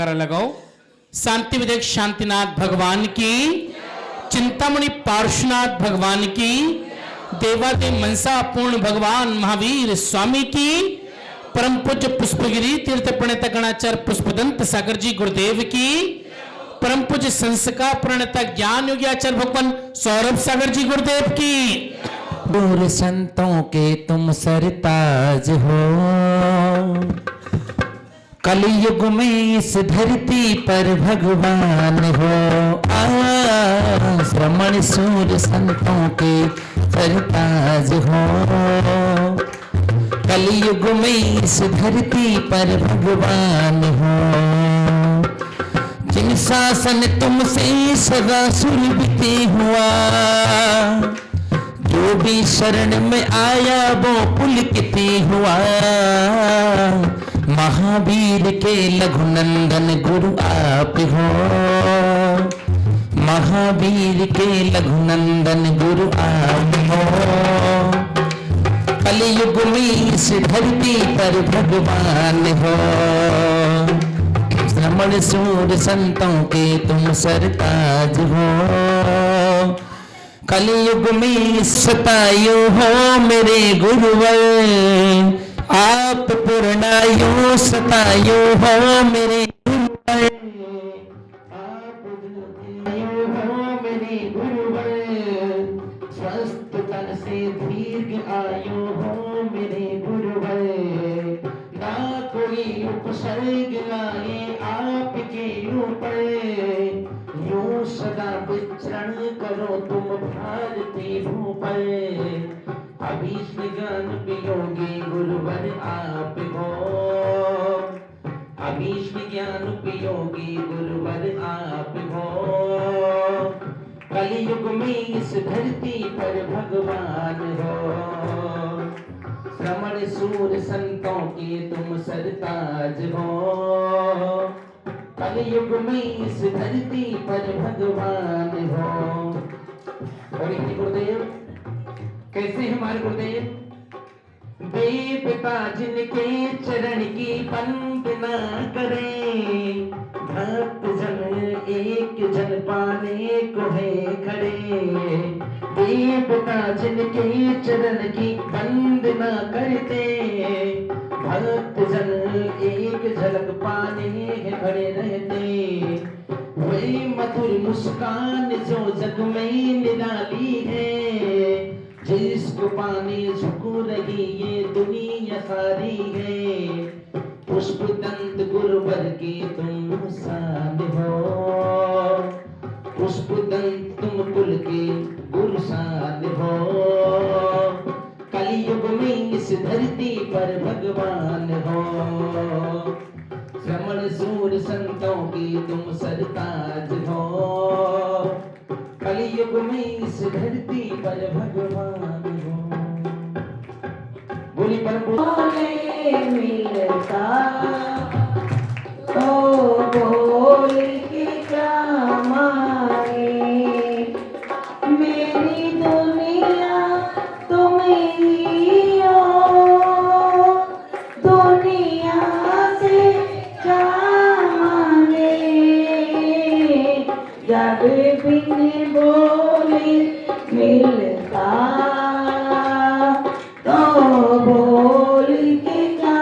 जयकारा लगाओ। शांति विदेक शांतिनाथ भगवान की, चिंतामणि पार्श्वनाथ भगवान की, देवादेव मनसा पूर्ण भगवान महावीर स्वामी की, परम पूज्य पुष्पगिरी तीर्थ प्रणेता गणाचार्य पुष्पदंत सागर जी गुरुदेव की, परम पूज्य संस्कार प्रणेता ज्ञान योगी आचार्य भगवान सौरभ सागर जी गुरुदेव की। दूर संतों के तुम सरताज हो, कलयुग में इस धरती पर भगवान हो। श्रमण सूर संतों के सरताज हो, कलयुग में इस धरती पर भगवान हो। जिन शासन तुमसे सदा सुरभिते हुआ, जो भी शरण में आया वो पुलकित हुआ। महावीर के लघुनंदन गुरु आप हो, महावीर के लघुनंदन गुरु आप हो। कलयुग में इस धरती पर भगवान हो, श्रमण सूर संतों के तुम सरताज हो। कलयुग में सतायु हो मेरे गुरुवर, आप पूर्णायु सतायु हो मेरे गुरुवर। आप पूर्णायु हो मेरे गुरुवर, स्वस्थ तन से दीर्घ आयु हो मेरे गुरुवर। ना कोई उपसर्ग लाए आपके ऊपर, यूं सदा विचरण करो तुम भारती भू पर। अभीष्ट ज्ञान पियोगे गुरुवर आप हो, अभीष्ट ज्ञान पियोगे गुरुवर आप हो। कलयुग में इस धरती पर भगवान हो, श्रमण सूर संतों के तुम सरताज हो। कलयुग में इस धरती पर भगवान हो। और गुरुदेव कैसे हमारे गुरुदेव, देवता जिनके चरण की वंदना करें, भक्त जन एक जन पाने को है खड़े। देवता जिनके चरण की वंदना करते, भक्त जन एक झलक पाने हैं खड़े रहते। वही मधुर मुस्कान जो जग में निराली है, जिसको पाने झुकू रही ये दुनिया सारी है। पुष्पदंत गुरुवर की तुम शान हो, पुष्पदंत तुम कुल के गुरु शान हो। कलयुग में इस धरती पर भगवान हो, श्रमण सूर संतों की तुम सरताज हो। कलयुग में इस धरती पर भगवान हो। बोली बोले मिलता तो बोल के क्या मांगे, मेरी दुनिया तुम ही हो, दुनिया से क्या मांगे। जब बिन बोले मिलता तो बोल के क्या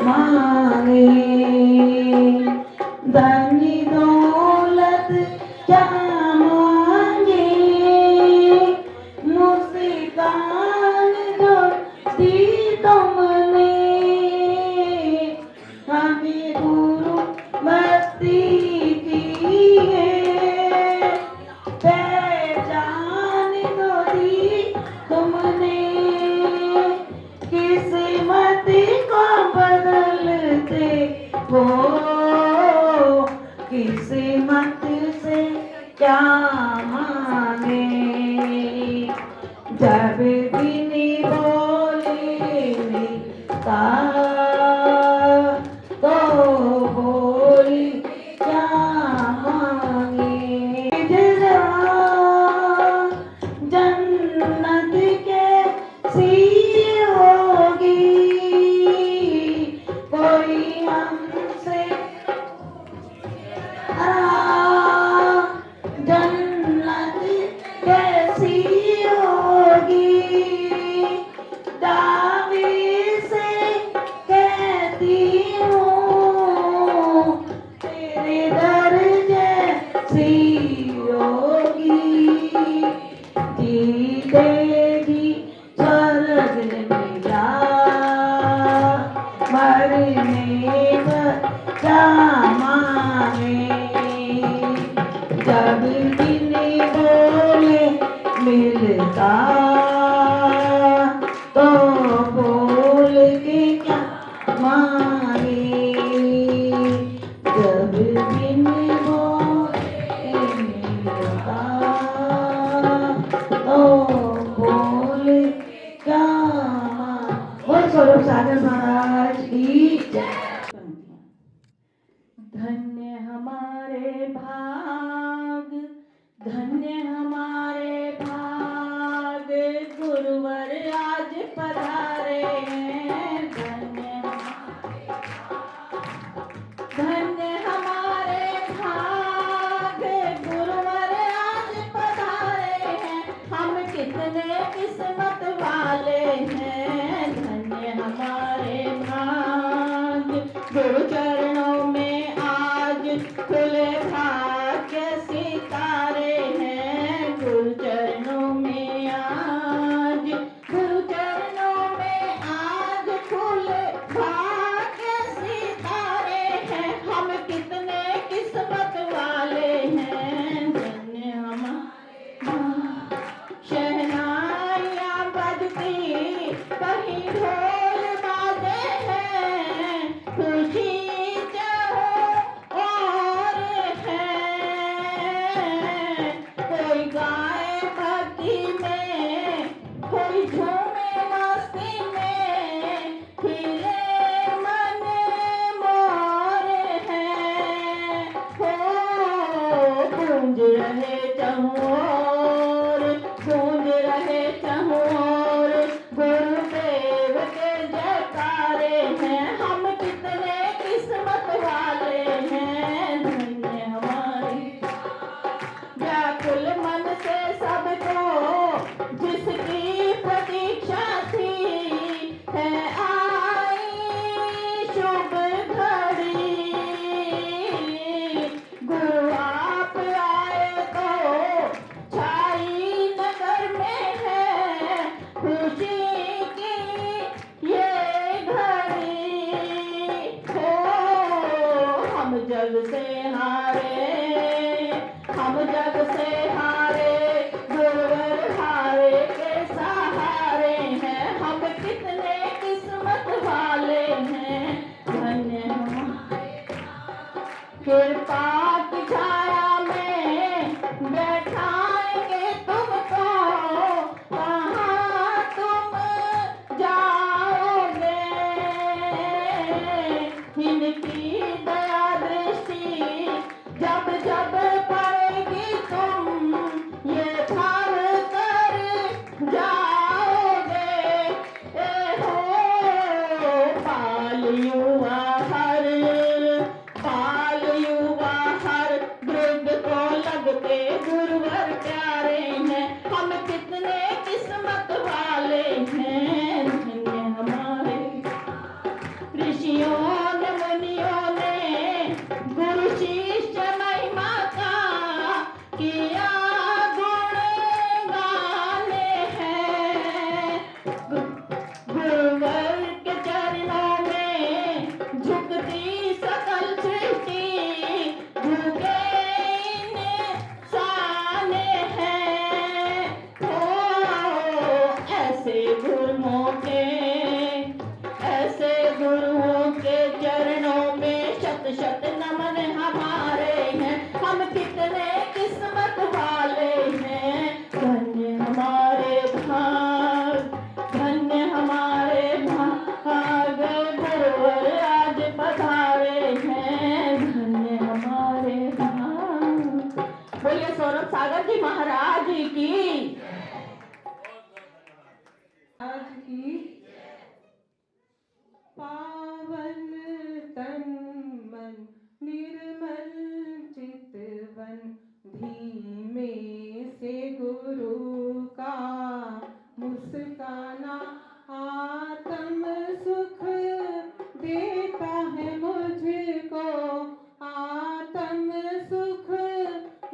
मांगे। धन दौलत क्या मांगे, मुस्कान जो दी तुमने, हमें गुरु भक्ति की है। पहचान तो दी तुमने, किस्मत को बदलते हो, किस्मत से क्या मांगे। जब बिन बोले मिलता तो बोल क्या मांगे। जन्नत के सी होगी, कोई हमसे मिलता तो बोल के क्या मांगे, जब बिन बोले मिलता तो बोल क्या मांगे। बोल स्वरूप सागर महाराज की जय। धन्य हमारे भाग, धन्य हमारे भाग, गुरुवर आज पधारे हैं। धन्य हमारे भाग, गुरुवर आज पधारे हैं। हम कितने किस्मत वाले हैं। धन्य हमारे भाग, गुरु चरणों में आज खुले भाग्य सितारे हैं। गुरु चरणों में आज, गुरु चरणों में आज खुले भाग्य सितारे हैं। हम कितने किस्मत वाले हैं। धन्य हमारे शहनाइयाँ बजती कहीं ढोल बाजे हैं। खुशी और है कोई गाए भक्ति में, कोई झूमे मस्ती में, खिले मन मोर है। हो गूंज रहे चहुओर, गूंज रहे चहुओर, गुरुदेव के जयकारे हैं। हम कितने किस्मत वाले हैं। धन्य हमारी व्याकुल मन से सबको जिसकी प्रतीक्षा थी, है आई शुभ घड़ी। गुरु आप आए तो छाई नगर में है खुशी की ये घड़ी। हम जग से हारे, हम जग से हारे, गुरुवर हारे के सहारे हैं। हम कितने किस्मत वाले हैं। धन्य हमारे कृपा की छाया में बैठाएंगे तुमको, कहाँ तुम जाओगे। इनकी दया दृष्टि जब जब पड़ेगी तुम ये भाव कर जाओगे। ए हो बाल युवा हर, बाल युवा हर, वृद्ध को लगते गुरुवर प्यारे हैं। हम कितने किस्मत वाले हैं। धन्य हमारे ऋषियों ने मुनियों ने गुरु शिष्य महिमा का किया गुण गाने हैं। गुरुवर के चरणों में झुकती सकल सृष्टि, झुके इंसाने हैं। हो ऐसे गुरुओं के, ऐसे गुरुओं के चरणों में शत शत नमन हमारे हैं। हम कितने किस्मत वाले हैं। धन्य हमारे भाग, धन्य हमारे भाग, गुरुवर आज पधारे हैं। धन्य हमारे भाग। बोलिए सौरभ सागर जी महाराज की आज की। पावन तन मन निर्मल चितवन, धीमे से गुरु का मुस्काना आत्म सुख देता है मुझको। आत्म सुख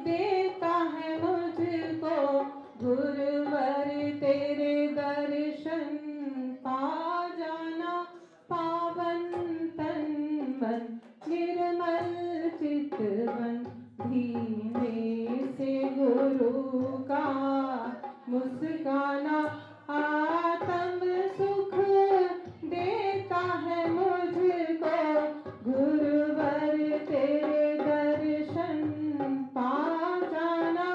देता है मुझको। गुरुवर तेरे दर्शन पा जाना, पावन तन मन निर्मल चितवन, धीमे से गुरु का मुस्काना आत्म सुख देता है मुझको, गुरुवर तेरे दर्शन पा जाना।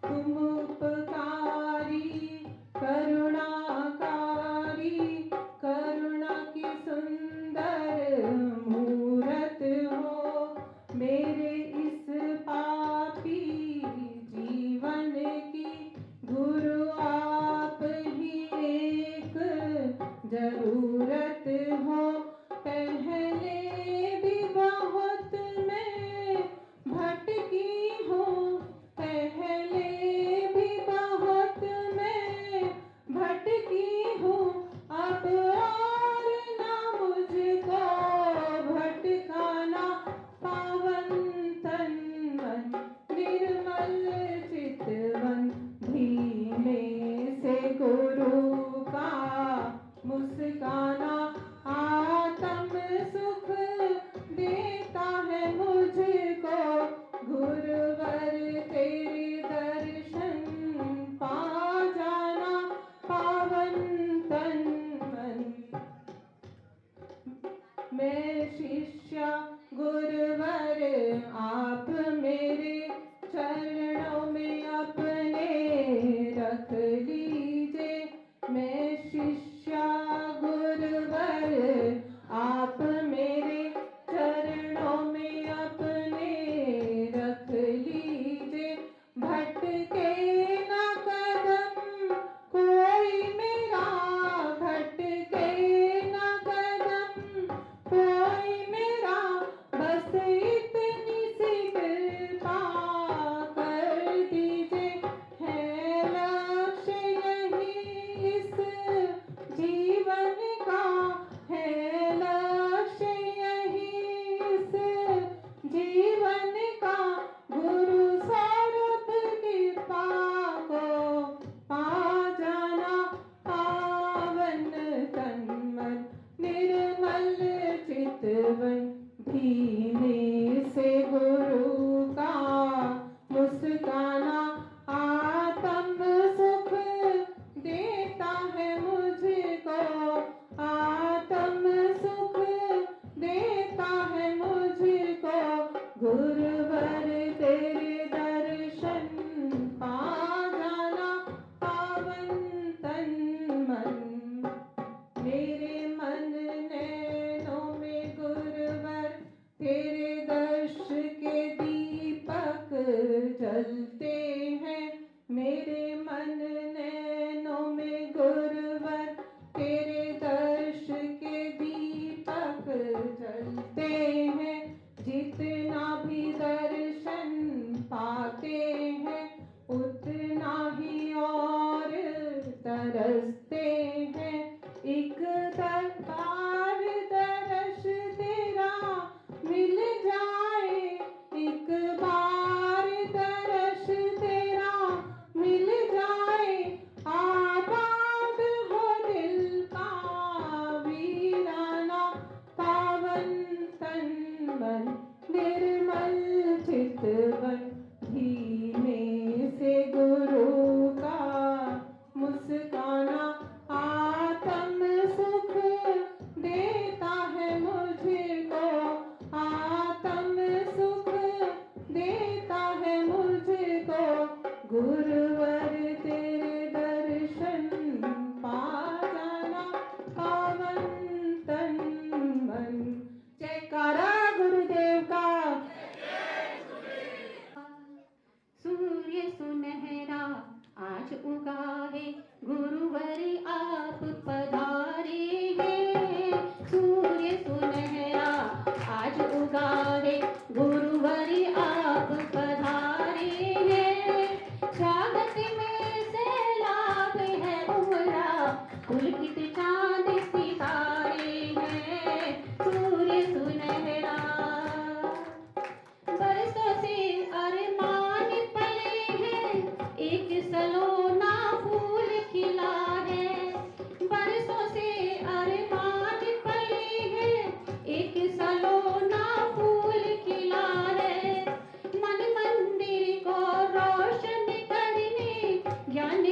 तुम उपकारी करुणाकारी, करुणा की सुंदर मूरत हो, मेरे इस पापी जीवन की गुरु आप ही एक जरूरत हो। पहले भी बहुत मैं भटकी हूँ, पहले भी बहुत मैं भटकी हूँ, अब और ना मुझको भटकाना। पावन तन मन निर्मल चितवन, धीमे से गुरु का मुस्काना आत्म सुख देता है मुझको, गुरुवर तेरे दर्शन पा जाना। पावन तन मन मैं शिष्या गुरुवर आप मेरे चरणों में अपने रख लीजिए। मैं शिष्या गुरुवर आप मेरे चरणों में अपने रख लीजिए। भटके ना कदम कोई मेरा, भटके ना कदम कोई मेरा, बस इतनी सी कृपा कर दीजिए। है लक्ष्य यही इस जीवन का, है लक्ष्य यही इस जीवन का, गुरु स्वरूप कृपा को पा जाना। पावन तन मन निर्मल चितवन, धीमे से गुरु का मुस्काना आत्म सुख देता है मुझको, आत्म सुख देता है मुझको, गुरुवर तेरे दर्शन पा जाना। पावन तन मन मेरे मन नैनों में गुरुवर तेरे दर्श के दीपक जलते हैं। मेरे मन नैनों में गुरुवर तेरे दर्श के दीपक जलते हैं। जितना भी दर्शन पाते हैं, उतना ही और तरसते हैं। एक बार दर्श तेरा मिल जाए, एक बार दर्श तेरा मिल जाए, आबाद हो दिल का वीराना। पावन तन मन निर्मल चितवन, धीमे से गुरु का मुस्काना आत्म सुख देता है मुझको, आत्म सुख देता है मुझको, गुरुवर तेरे दर्शन पा जाना। पावन तन मन जयकारा गुरुदेव का। सूर्य सुनहरा आज उगा है, गुरुवर आप पधारे हैं। सूर्य सुनहरा आज उगा है, गुरुवर आप पधारे हैं। स्वागत में सैलाब है उमड़ा, पुलकित चांद सितारे हैं। सूर्य सुनहरा बरसों से अरमान पले हैं, एक सलोना फूल खिला है। बरसों से अरमान पले हैं, एक सलोना फूल खिला है। मन मंदिर को रोशन करने ज्ञान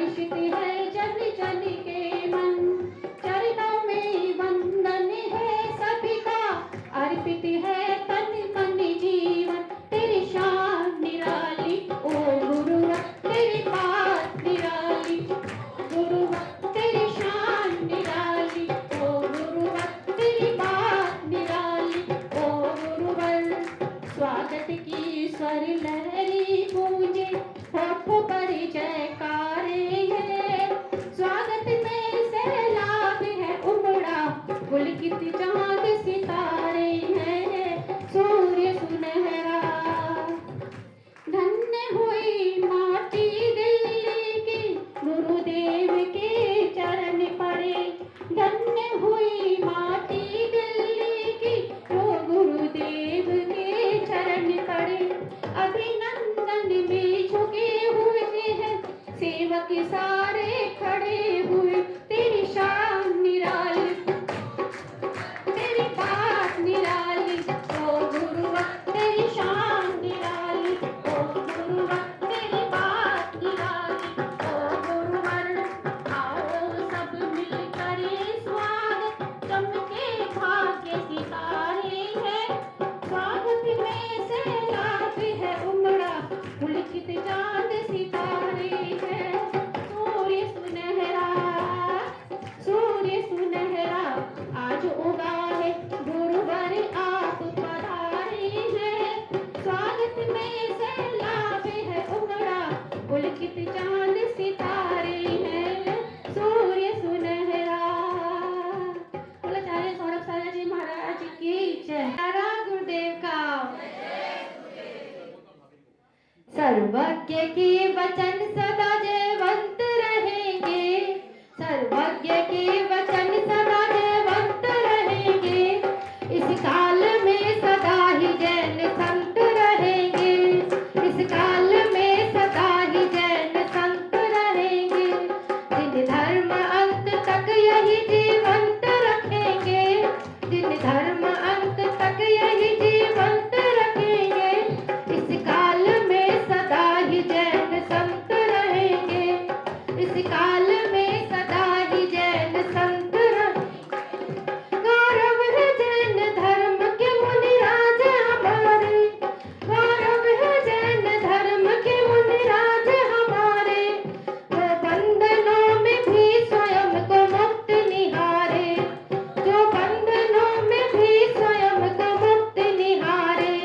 हर्षित है जन जन के मन, चरणों में वंदन है सभी का, अर्पित है तन मन जीवन। तेरी शान निराली ओ गुरुवर, तेरी बात निराली गुरुवर, तेरी शान निराली ओ गुरुवर, तेरी बात निराली ओ गुरुवर। स्वागत की स्वर लहरी गूंजे, होठों पर जयकारे हैं, स्वागत में सैलाब है उमड़ा, पुलकित चांद सितारे हैं, सूर्य सुनहरा। धन्य हुई माटी दिल्ली की, गुरुदेव के चरण पड़े, धन्य हुई माटी दिल्ली की, वो गुरुदेव के चरण पड़े। अभिनंदन में झुके हुए हैं सेवक सारे खड़े हुए, तेरी शान निराली, तेरी बात निराली ओ गुरुवर, तेरी शान निराली ओ गुरुवर, तेरी बात निराली ओ गुरुवर। आओ सब मिलकर स्वागत, चमके भाग्य सितारे हैं, स्वागत में सैलाब है उमड़ा, पुलकित चांद सितारे हैं, सूर्य सुनहरा, सूर्य सुनहरा आज उगा है, गुरुवर आप पधारे हैं, स्वागत में सैलाब है उमड़ा, पुलकित चांद सितारे हैं, सूर्य सुनहरा। आचार्य सौरभ सागर जी महाराज की जय। तारा गुरुदेव का। सर्वज्ञ के वचन सदा जयवंत रहेंगे, सर्वज्ञ के वचन सदा जयवंत रहेंगे, इस काल में सदा ही जैन संत रहेंगे, इस काल में सदा ही जैन संत रहेंगे, जिन धर्म अंत तक यही जीवंत रखेंगे, जिन धर्म अंत तक यही जीवंत रखेंगे, इस काल में सदा ही जैन संत रहेंगे, इस काल में सदा ही जैन संत रहेंगे। गौरव है जैन धर्म के मुनिराज हमारे, गौरव है जैन धर्म के मुनिराज हमारे, वो बंधनों में भी स्वयं को मुक्त निहारे, जो बंधनों में भी स्वयं को मुक्त निहारे,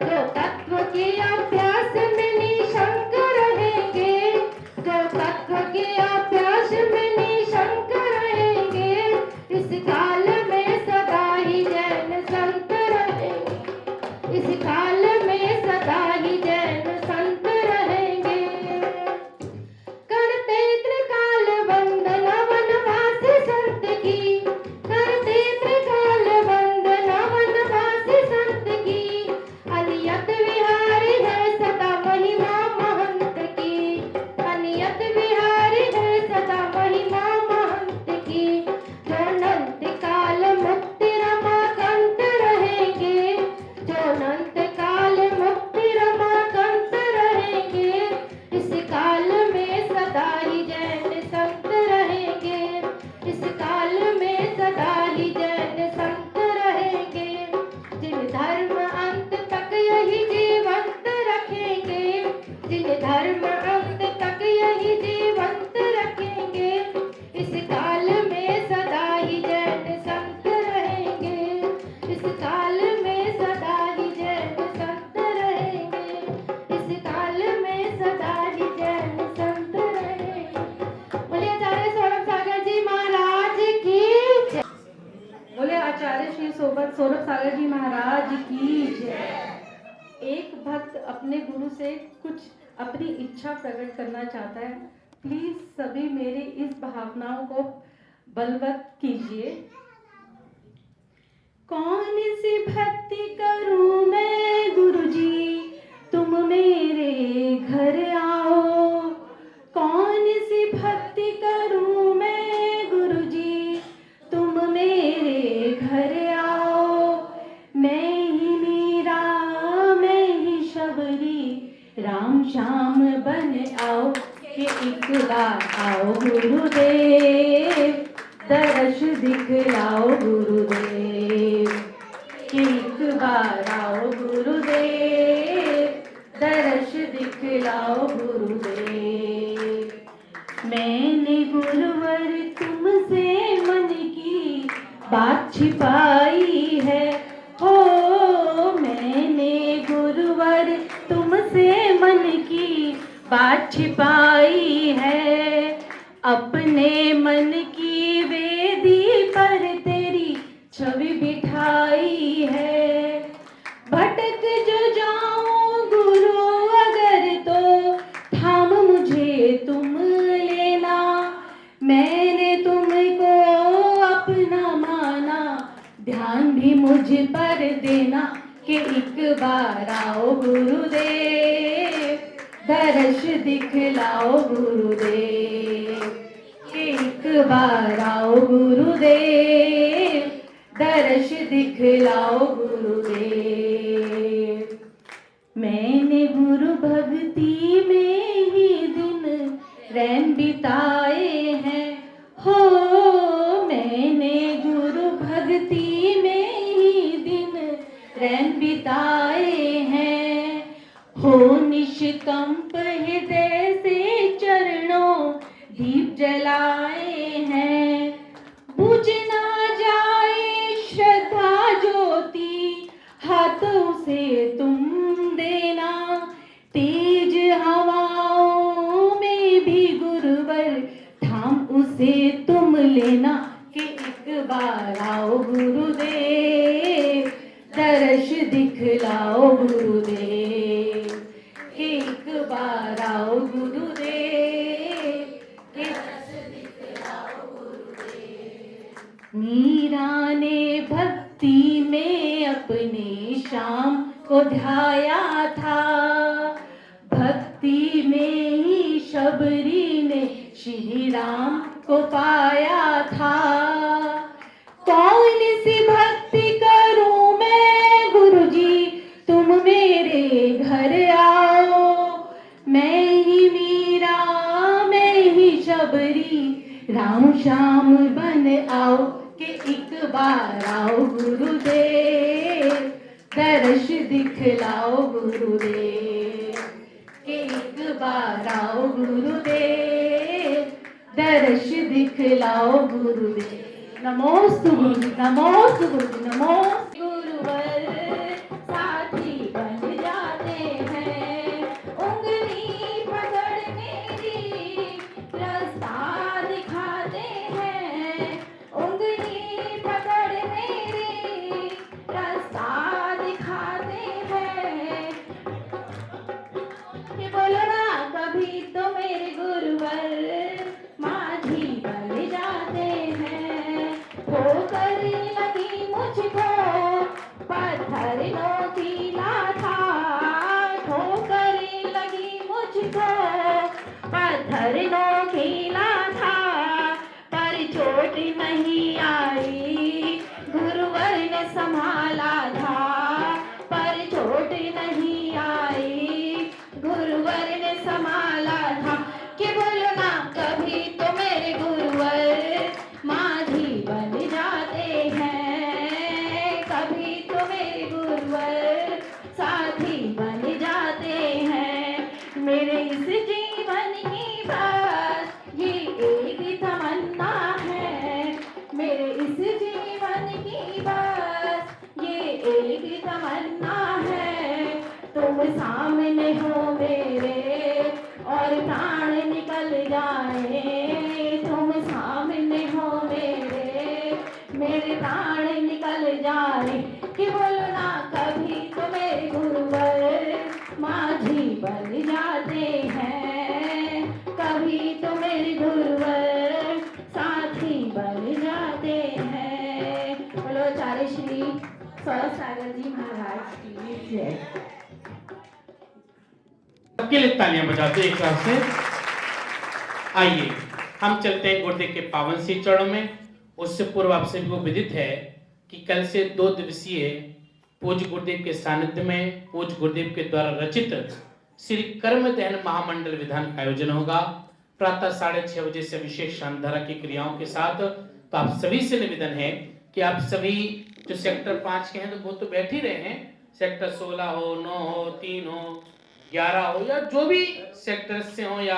जो तत्व के अभ्यास में निशंक रहेंगे, जो तत्व के अभ्यास में निशंक रहेंगे, इस काल में सदा ही जैन संत रहेंगे, इस काल में सदा ही जैन संत रहेंगे। करते त्रिकाल वंदना वनवासी संत की, करते त्रिकाल वंदना वनवासी संत की, अनियत विहारी है सदा महिमा महंत की, अनियत विहारी है सदा महिमा महंत की, जो अनंत काल मुक्ति रमाकांत रहेंगे, जो अनंत काल मुक्ति रमाकांत रहेंगे, इस काल में सदा ही जैन संत रहेंगे, इस काल में सदा ही जैन संत रहेंगे, जिन धर्म अंत तक यही जीवंत रखेंगे, जिन धर्म अंत तक यही जीवंत रखेंगे, इस काल में सदा ही जैन संत रहेंगे, इस काल में सदा ही जैन संत रहेंगे, इस काल में सदा ही जैन संत रहेंगे। बोले आचार्य सौरभ सागर जी महाराज की जय। बोले आचार्य श्री सौरभ सागर जी महाराज की जय। एक भक्त अपने गुरु से कुछ अपनी इच्छा प्रकट करना चाहता है, प्लीज सभी मेरी इस भावनाओं को बलवत कीजिए। कौन सी भक्ति करूं मैं गुरुजी, तुम मेरे घर आओ, कौन सी भक्ति करूं मैं गुरुजी, तुम मेरे घर आओ, मैं ही मीरा मैं ही शबरी, राम श्याम बन आओ, ये एक बार आओ गुरुदेव, दर्श दिखलाओ गुरुदेव। एक बार आओ गुरुदेव, दर्श दिखलाओ गुरुदेव। मैंने गुरुवर तुमसे मन की बात छिपाई है, हो मैंने गुरुवर तुमसे मन की बात छिपाई है। अपने मन की वेदी पर तेरी छवि बिठाई है। भटक जो जाऊं गुरु अगर तो थाम मुझे तुम लेना। मैंने तुमको अपना माना, ध्यान भी मुझ पर देना। कि एक बार आओ गुरुदेव, दर्श दिखलाओ गुरुदेव। कि एक बार आओ गुरुदेव, दर्श दिखलाओ गुरुदेव। मैंने गुरु भक्ति में ही दिन रैन बिताए हैं, हो मैंने गुरु भक्ति में ही दिन रैन बिताए हैं। हो निष्कंप हृदय से चरणों दीप जलाए हैं। बुझ ना जाए श्रद्धा ज्योति, हाथों से तुम देना। तेज हवाओं में भी गुरुवर थाम उसे तुम लेना। कि एक बार आओ गुरुदेव, दर्श दिखलाओ गुरुदेव। कि एक बार आओ गुरुदेव, कि दर्श दिखलाओ गुरुदेव। मीरा ने भक्ति में अपने श्याम को ध्याया था। भक्ति में ही शबरी ने श्री राम को पाया था। कौन सी भक्ति करूं मैं गुरुजी, तुम मेरे घर आओ। मैं ही मीरा, मैं ही शबरी, राम श्याम बन आओ। कि एक बार आओ गुरुदेव, दर्श दिखलाओ गुरुदेव। कि एक बार आओ गुरुदेव, दर्श दिखलाओ गुरुदेव। नमोस्तु गुरु, नमोस्तु गुरु, नमोस्तु गुरुवर साथी बन जाते हैं। उंगली पकड़ मेरी रास्ता दिखाते हैं। उंगली पकड़ मेरी रास्ता दिखाते हैं। ये बोलो ना कभी तो मेरे गुरुवर माझी बन जाते हैं। ठोकर लगी मुझको पत्थर नोकीला था। ठोकर लगी मुझको पत्थर नोकीला था। पर चोट नहीं आई, गुरुवर ने संभाला था। पर चोट नहीं आई, गुरुवर ने संभाला था। कि बोलो ना कभी तो मेरे गुरुवर माझी बन जाते हैं। कभी तो मेरे गुरुवर साथी बन जाते हैं। मेरे इस जीवन की बस ये एक ही तमन्ना है। मेरे इस जीवन की बस ये एक ही तमन्ना है। तुम सामने हो मेरे और प्राण निकल जाए। तुम सामने हो मेरे प्राण निकल जाए। कि बोलो ना कभी तो मेरे गुरुवर माझी बन जाते हैं। कभी तो मेरे गुरुवर साथी बन जाते हैं। बोलो चारे श्री सागर जी महाराज की जय। सबके लिए तालियां बजाते एक साथ से। आइए हम चलते हैं गुरुदेव के पावन श्री चरणों में। उससे पूर्व आप सभी को विदित है कि कल से 2 दिवसीय पूज्य गुरुदेव के सानिध्य में पूज्य गुरुदेव के द्वारा रचित श्री कर्म दहन महामंडल विधान का आयोजन होगा। प्रातः 6:30 बजे से विशेष शांतिधारा की क्रियाओं के साथ। तो आप सभी से निवेदन है कि आप सभी जो सेक्टर 5 के हैं तो वो तो बैठ ही रहे हैं, सेक्टर 16 हो, 9 हो, 3 हो, 11 हो, या जो भी सेक्टर से हो या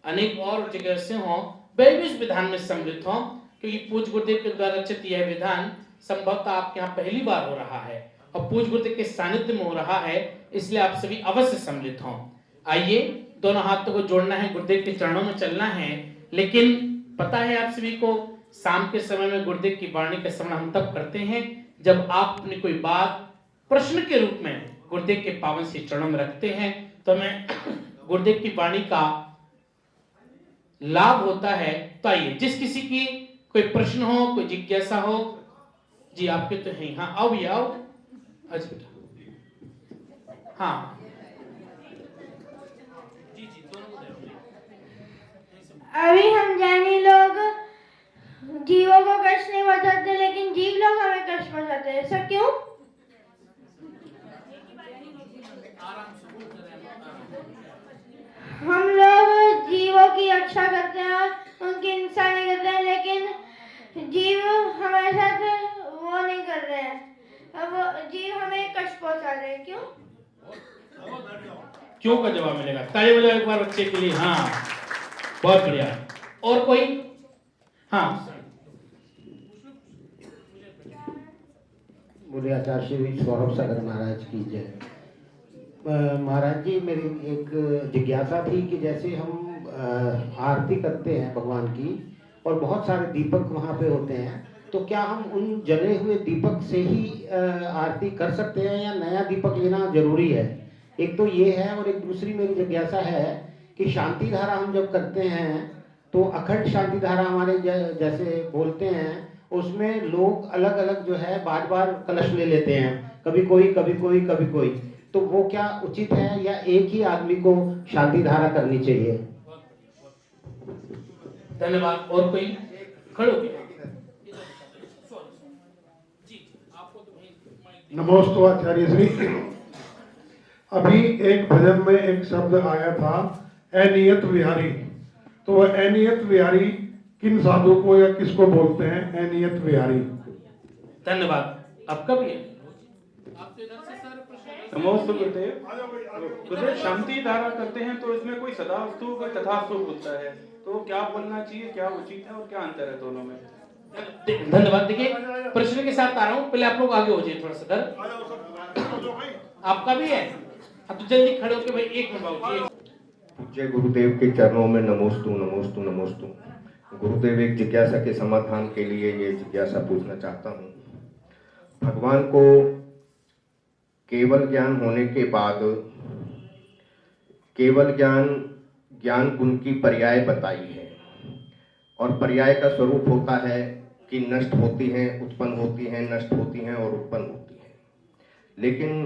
अनेक और जगह से हो, वे भी इस विधान में सम्मिलित हों, क्योंकि पूज्य गुरुदेव के द्वारा रचित यह विधान संभवतः आपके यहाँ पहली बार हो रहा है और पूज्य गुरुदेव के सानिध्य में हो रहा है, इसलिए आप सभी अवश्य सम्मिलित हों। आइए, दोनों हाथों को जोड़ना है, गुरुदेव के चरणों में चलना है। लेकिन पता है आप सभी को, शाम के समय में गुरुदेव की वाणी का श्रवण हम तब करते हैं जब आप अपनी कोई बात प्रश्न के रूप में गुरुदेव के पावन से चरणों में रखते हैं, तो हमें गुरुदेव की वाणी का लाभ होता है। तो आइए, जिस किसी की कोई प्रश्न हो, कोई जिज्ञासा हो, जी आपके तो हैं, हाँ आओ भी आओ। अच्छा बेटा, हाँ जी जी, दोनों अभी हम ज्ञानी लोग जीवों को कष्ट नहीं पहुंचाते, लेकिन जीव लोग हमें कष्ट पहुंचाते हैं। ऐसा क्यों? हम लोग जीवों की रक्षा करते हैं, उनकी हिंसा नहीं करते हैं, लेकिन जीव हमारे साथ वो नहीं कर रहे हैं। अब जीव हमें कष्ट पहुंचा रहे हैं। क्यों? क्यों का जवाब मिलेगा, ताली बजाओ एक बार बच्चे के लिए। हाँ, बहुत बढ़िया। और कोई? हाँ, बोले आचार्य श्री सौरभ सागर महाराज की जय। महाराज जी, मेरी एक जिज्ञासा थी कि जैसे हम आरती करते हैं भगवान की और बहुत सारे दीपक वहाँ पे होते हैं, तो क्या हम उन जले हुए दीपक से ही आरती कर सकते हैं या नया दीपक लेना जरूरी है? एक तो ये है, और एक दूसरी मेरी जिज्ञासा है कि शांति धारा हम जब करते हैं तो अखंड शांति धारा हमारे जैसे बोलते हैं, उसमें लोग अलग अलग जो है बार बार कलश ले लेते हैं, कभी कोई कभी कोई कभी कोई, तो वो क्या उचित है या एक ही आदमी को शांति धारा करनी चाहिए? धन्यवाद। और कोई? खड़ो नमोस्तु आचार्य श्री। अभी एक भजन में एक शब्द आया था, अनियत विहारी। तो वह अनियत विहारी किन साधु को या किसको बोलते हैं, अनियत विहारी? धन्यवाद। आपका भी है? नमोस्तु गुरुदेव। गुरुदेव, शांति धारा करते हैं तो इसमें कोई सदास्तु कोई तथास्तु होता है, तो क्या बोलना चाहिए, क्या उचित है और क्या अंतर है दोनों में? धन्यवाद। देखिए, प्रश्न के साथ आ रहा हूँ, पहले आप लोग आगे हो जाइए थोड़ा सा। सर आपका भी है? हाँ, तो जल्दी खड़े होके भाई, एक मिनट बाबू। पूज्य गुरुदेव के चरणों में नमोस्तु नमोस्तु नमोस्तु। गुरुदेव, एक जिज्ञासा के समाधान के लिए ये जिज्ञासा पूछना चाहता हूँ। भगवान को केवल ज्ञान होने के बाद केवल ज्ञान गुण की पर्याय बताई है, और पर्याय का स्वरूप होता है कि नष्ट होती हैं, उत्पन्न होती हैं, नष्ट होती हैं और उत्पन्न होती हैं। लेकिन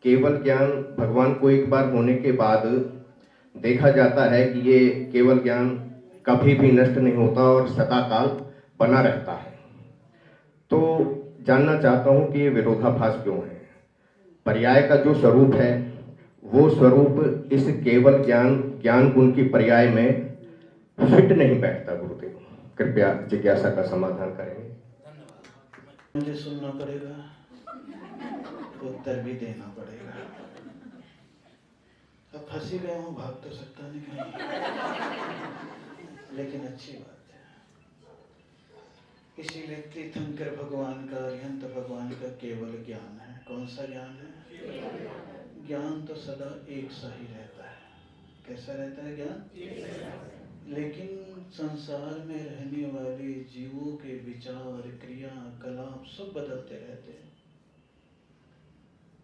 केवल ज्ञान भगवान को एक बार होने के बाद देखा जाता है कि ये केवल ज्ञान कभी भी नष्ट नहीं होता और सदा काल बना रहता है। तो जानना चाहता हूँ कि ये विरोधाभास क्यों है? पर्याय का जो स्वरूप है वो स्वरूप इस केवल ज्ञान गुण की पर्याय में फिट नहीं बैठता। गुरुदेव, कृपया जिज्ञासा का समाधान करेंगे। मुझे सुनना पड़ेगा, उत्तर भी देना पड़ेगा। अब फंसी गए हूँ, भाग तो सकता नहीं कहीं, लेकिन अच्छी बात है। इसीलिए तीर्थंकर भगवान का, अरिहंत भगवान का केवल ज्ञान है। कौन सा ज्ञान है? ज्ञान तो सदा एक सा ही रहता है। कैसा रहता है ज्ञान? लेकिन संसार में रहने वाले जीवों के विचार, क्रिया, कलाप सब बदलते रहते हैं।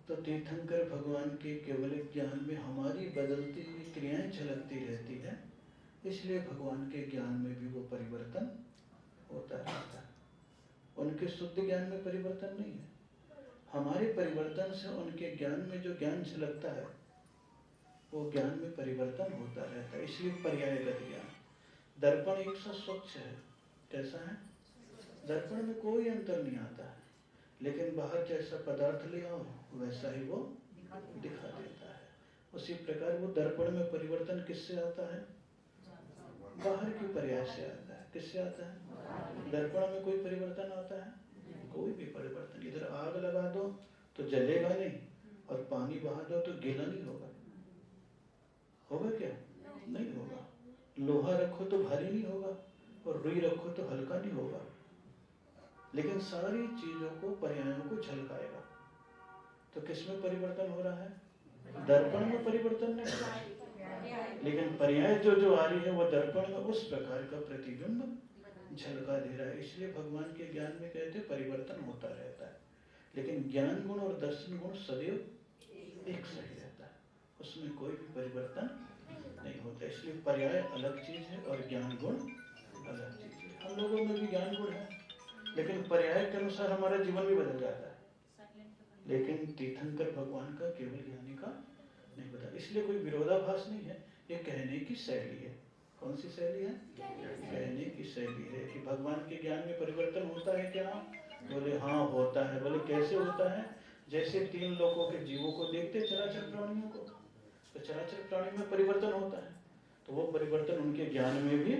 तो तीर्थंकर भगवान के केवल ज्ञान में हमारी बदलती हुई क्रियाएं झलकती रहती है, इसलिए भगवान के ज्ञान में भी वो परिवर्तन होता रहता है। उनके शुद्ध ज्ञान में परिवर्तन नहीं है, हमारे परिवर्तन से उनके ज्ञान में जो ज्ञान झलकता है वो ज्ञान में परिवर्तन होता रहता है, इसलिए पर्यायगत ज्ञान। दर्पण एक सा स्वच्छ है। कैसा है? दर्पण में कोई अंतर नहीं आता है, लेकिन बाहर जैसा पदार्थ ले आओ वैसा ही वो दिखा देता है। उसी प्रकार वो दर्पण में परिवर्तन किससे आता है? बाहर की पर्याय से आता है। किससे आता है? दर्पण में कोई परिवर्तन आता है? कोई भी परिवर्तन। इधर आग लगा दो तो जलेगा नहीं, और पानी बहा दो तो गीला नहीं होगा। होगा क्या? नहीं होगा। लोहा रखो तो भारी नहीं होगा, और रुई रखो तो हल्का नहीं होगा। लेकिन सारी चीजों को, पर्यायों को झलकाएगा। तो किसमें परिवर्तन हो रहा है? दर्पण में परिवर्तन नहीं हो रहा है, लेकिन पर्याय जो आ रही है वो दर्पण में उस प्रकार का प्रतिबिंब झलका दे रहा है। इसलिए भगवान के ज्ञान में कहते हैं परिवर्तन होता रहता है, लेकिन ज्ञान गुण और दर्शन गुण सदैव एक सही रहता है, उसमें कोई भी परिवर्तन नहीं होता। इसलिए पर्याय अलग चीज है और ज्ञान गुण अलग चीज है। हम लोगों में भी ज्ञान गुण है, लेकिन पर्याय के अनुसार हमारा जीवन भी बदल जाता है। लेकिन तीर्थंकर भगवान का, केवल ज्ञानी का नहीं बदला। इसलिए कोई विरोधाभास नहीं है, ये कहने की शैली है। कौन सी शैली है? कहने की शैली है कि भगवान के ज्ञान में परिवर्तन होता है क्या? बोले हाँ होता है। बोले कैसे होता है? जैसे 3 लोगों के जीवों को देखते, चराचर प्राणियों को, तो चराचर प्राणी में परिवर्तन होता है, तो वो परिवर्तन उनके ज्ञान में भी,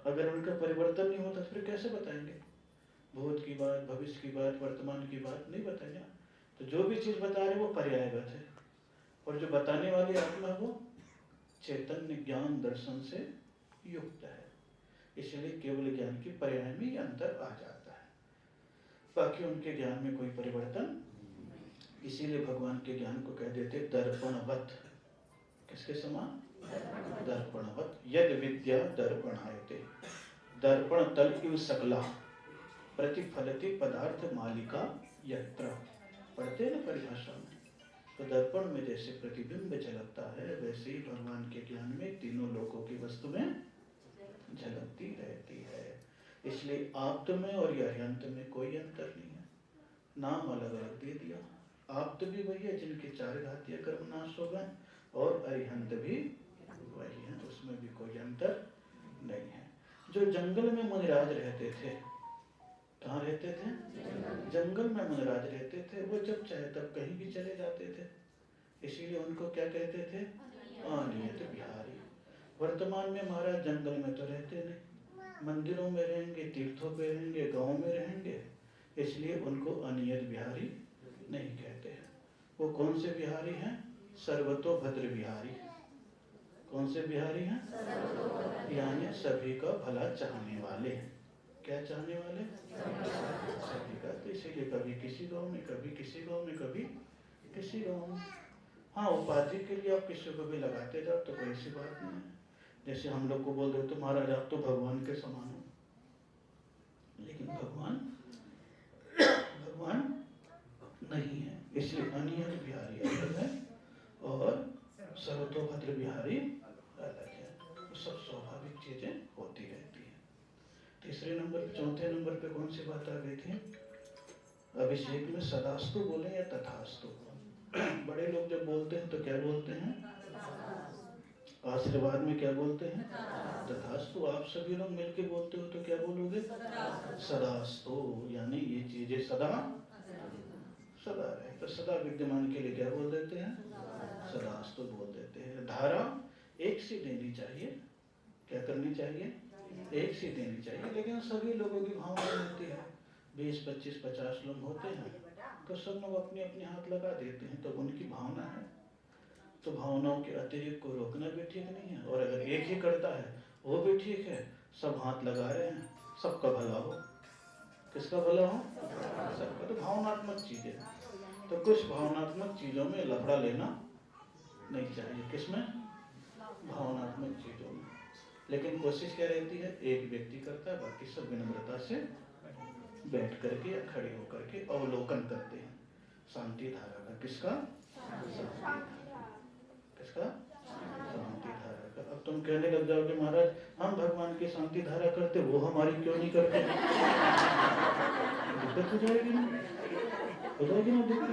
अगर उनका परिवर्तन नहीं होता फिर कैसे बताएंगे? भूत की बात, भविष्य की बात, वर्तमान की बात नहीं बताएंगे। तो जो भी चीज बता रहे वो पर्यायगत है, और जो बताने वाली आत्मा वो चैतन्य ज्ञान दर्शन से युक्त है। इसलिए केवल ज्ञान की पर्याय में ये अंतर आ जाता है, बाकी उनके ज्ञान में कोई परिवर्तन। इसीलिए भगवान के ज्ञान को कह देते दर्पणवत। किसके समान? दर्पणवत। यद विद्या दर्पणायते, दर्पण तल इव सकला प्रतिफलति पदार्थ मालिका यत्र। पढ़ते हैं ना परिभाषा में, तो दर्पण में जैसे प्रतिबिंब झलकता है, वैसे ही भगवान के ज्ञान में तीनों लोकों की वस्तुएं झलकती रहती है। इसलिए आप्त में और अरिहंत में कोई अंतर नहीं है, नाम अलग अलग दे दिया। आप्त भी वही है जिनके 4 घातीय कर्म नाश हो गए, और अरिहंत भी वही है, उसमें भी कोई अंतर नहीं है। जो जंगल में मुनिराज रहते थे, कहाँ रहते थे? जंगल में मुनिराज रहते थे। वो जब चाहे तब कहीं भी चले जाते थे, इसीलिए उनको क्या कहते थे? अनियत विहारी। वर्तमान में महाराज जंगल में तो रहते नहीं, मंदिरों में रहेंगे, तीर्थों पे रहेंगे, गाँव में रहेंगे, इसलिए उनको अनियत विहारी नहीं कहते हैं। वो कौन से विहारी हैं? सर्वतोभद्र विहारी। कौन से विहारी हैं? यानी सभी का भला चाहने वाले। क्या चाहने वाले? सभी का। तो इसीलिए कभी किसी गांव में, कभी किसी गांव में, कभी किसी गांव में। हाँ, उपाधि के लिए आप किसी को भी लगाते जाओ तो कोई सी बात नहीं है। जैसे हम लोग को बोल दो तो महाराज आप तो भगवान के समान हो, लेकिन भगवान नहीं है। इसलिए अनियत बिहारी अलग है और सर्वतोभद्र बिहारी अलग है। तो सब स्वाभाविक चीजें होती रहती है। तीसरे नंबर पे, चौथे नंबर पे कौन सी बात आ गई थी? अभिषेक में सदास्तु बोले या तथास्तु। बड़े लोग जब बोलते हैं तो क्या बोलते हैं? आशीर्वाद में क्या बोलते हैं? तथास्तु। आप सभी लोग मिलके बोलते हो तो क्या बोलोगे? सदास्तु। यानी ये चीजें सदा रहे। तो सदा विद्यमान के लिए क्या बोल देते हैं? सदास्तु बोल देते हैं। धारा एक सी देनी चाहिए। क्या करनी चाहिए? एक सी देनी चाहिए। लेकिन सभी लोगों की भावना होती है, 20, 25, 50 लोग होते हैं, तो सब लोग अपने अपने हाथ लगा देते हैं। तो उनकी भावना है, तो भावनाओं के अतिरिक्त को रोकना भी ठीक नहीं है। और अगर एक ही करता है वो भी ठीक है। सब हाथ लगा रहे हैं, सबका भला हो। किसका भला हो? सबका। तो भावनात्मक चीजें, तो कुछ भावनात्मक चीजों में लफड़ा लेना नहीं चाहिए। किसमें? भावनात्मक चीजों में। लेकिन कोशिश क्या रहती है? एक व्यक्ति करता है, बाकी सब विनम्रता से बैठ करके या खड़े होकर के अवलोकन करते हैं शांति धारा का। किसका? किसका? शांति धारा का। अब तुम कहने लग जाओगे महाराज हम भगवान की शांति धारा करते, वो हमारी क्यों नहीं करते? दिक्कत हो जाएगी ना, दिक्कत।